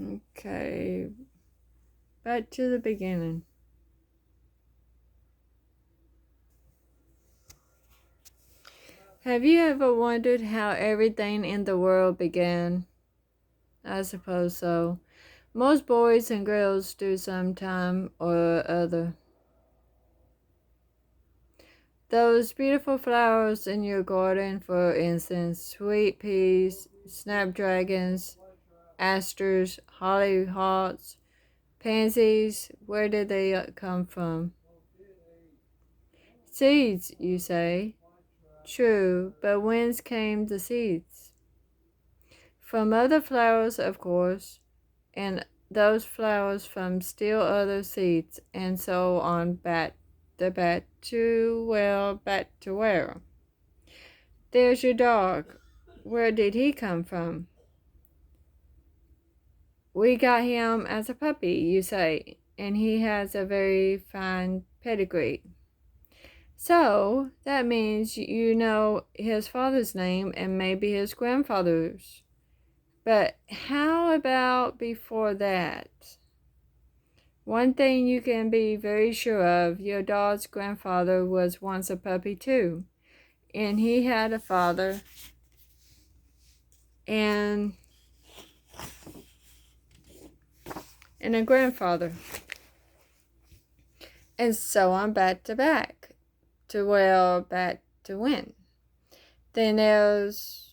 Okay, back to the beginning. Have you ever wondered how everything in the world began? I suppose so. Most boys and girls do sometime or other. Those beautiful flowers in your garden, for instance, sweet peas, snapdragons, asters, hollyhocks, pansies, where did they come from? Seeds, you say? True, but whence came the seeds? From other flowers, of course, and those flowers from still other seeds, and so on back to where? There's your dog. Where did he come from? We got him as a puppy, you say, and he has a very fine pedigree. So, that means you know his father's name and maybe his grandfather's. But how about before that? One thing you can be very sure of, your dog's grandfather was once a puppy too. And he had a father and a grandfather. And so on back to back. Back to when? Then there's...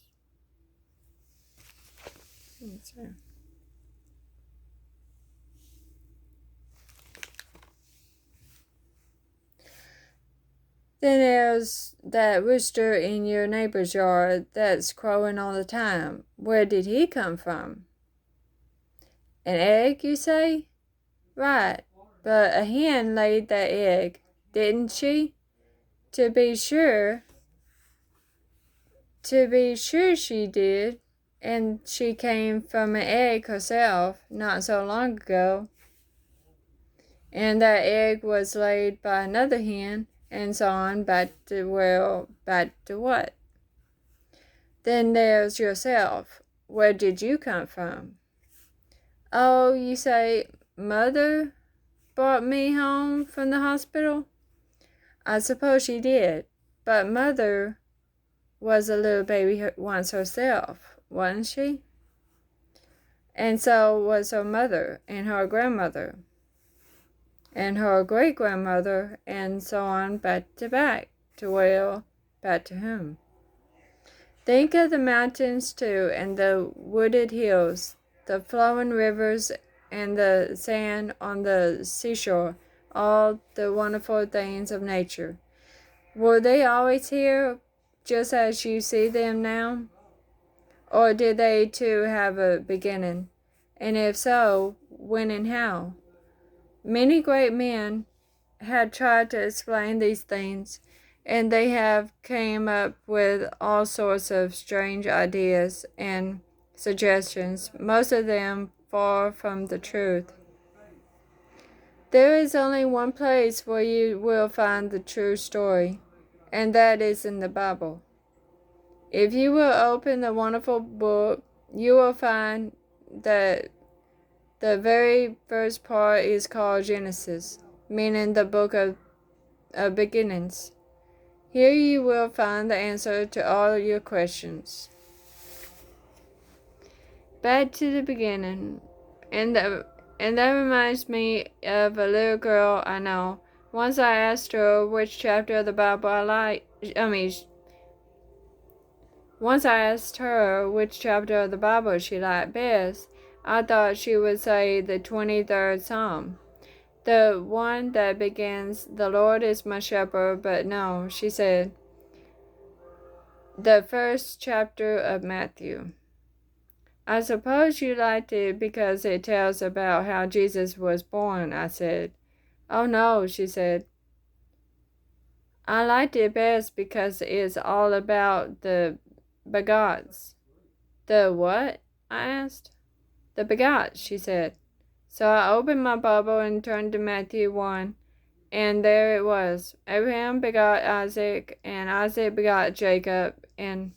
Then there's that rooster in your neighbor's yard that's crowing all the time. Where did he come from? An egg, you say? Right, but a hen laid that egg, didn't she? To be sure she did. And she came from an egg herself not so long ago. And that egg was laid by another hen, and so on back to what? Then there's yourself. Where did you come from? Oh, you say, Mother brought me home from the hospital? I suppose she did, but Mother was a little baby once herself, wasn't she? And so was her mother, and her grandmother, and her great-grandmother, and so on back to whom? Think of the mountains too, and the wooded hills, the flowing rivers, and the sand on the seashore, all the wonderful things of nature. Were they always here, just as you see them now? Or did they too have a beginning? And if so, when and how? Many great men had tried to explain these things, and they have came up with all sorts of strange ideas and suggestions, most of them far from the truth. There is only one place where you will find the true story, and that is in the Bible. If you will open the wonderful book, you will find that the very first part is called Genesis, meaning the book of beginnings. Here you will find the answer to all your questions. Back to the beginning. And that reminds me of a little girl I know. Once I asked her which chapter of the Bible once I asked her which chapter of the Bible she liked best. I thought she would say the 23rd Psalm, the one that begins, "The Lord is my shepherd," but no, she said, the first chapter of Matthew. I suppose you liked it because it tells about how Jesus was born, I said. Oh no, she said. I liked it best because it's all about the begots. The what? I asked. The begots, she said. So I opened my Bible and turned to Matthew 1, and there it was. Abraham begot Isaac, and Isaac begot Jacob, and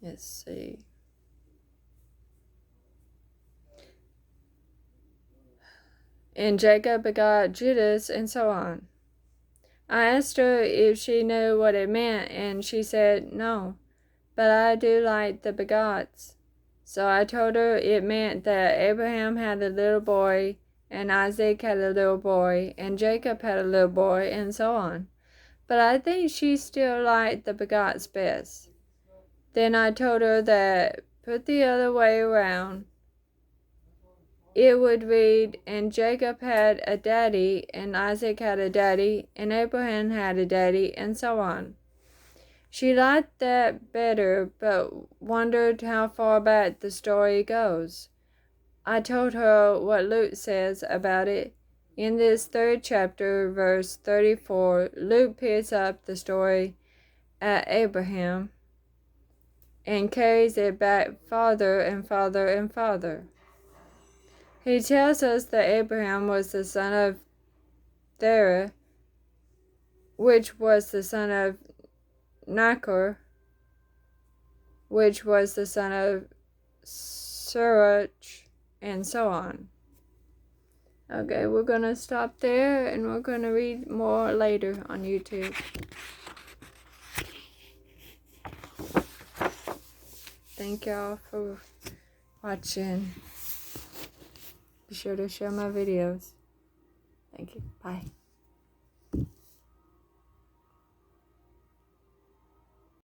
Let's see. And Jacob begot Judas, and so on. I asked her if she knew what it meant, and she said no, but I do like the begots. So I told her it meant that Abraham had a little boy, and Isaac had a little boy, and Jacob had a little boy, and so on. But I think she still liked the begots best. Then I told her that put the other way around, it would read, and Jacob had a daddy, and Isaac had a daddy, and Abraham had a daddy, and so on. She liked that better, but wondered how far back the story goes. I told her what Luke says about it. In this 3rd chapter, verse 34, Luke picks up the story at Abraham and carries it back farther and farther and farther. He tells us that Abraham was the son of Terah, which was the son of Nachor, which was the son of Surach, and so on. Okay, we're going to stop there, and we're going to read more later on YouTube. Thank y'all for watching. Be sure to share my videos. Thank you. Bye.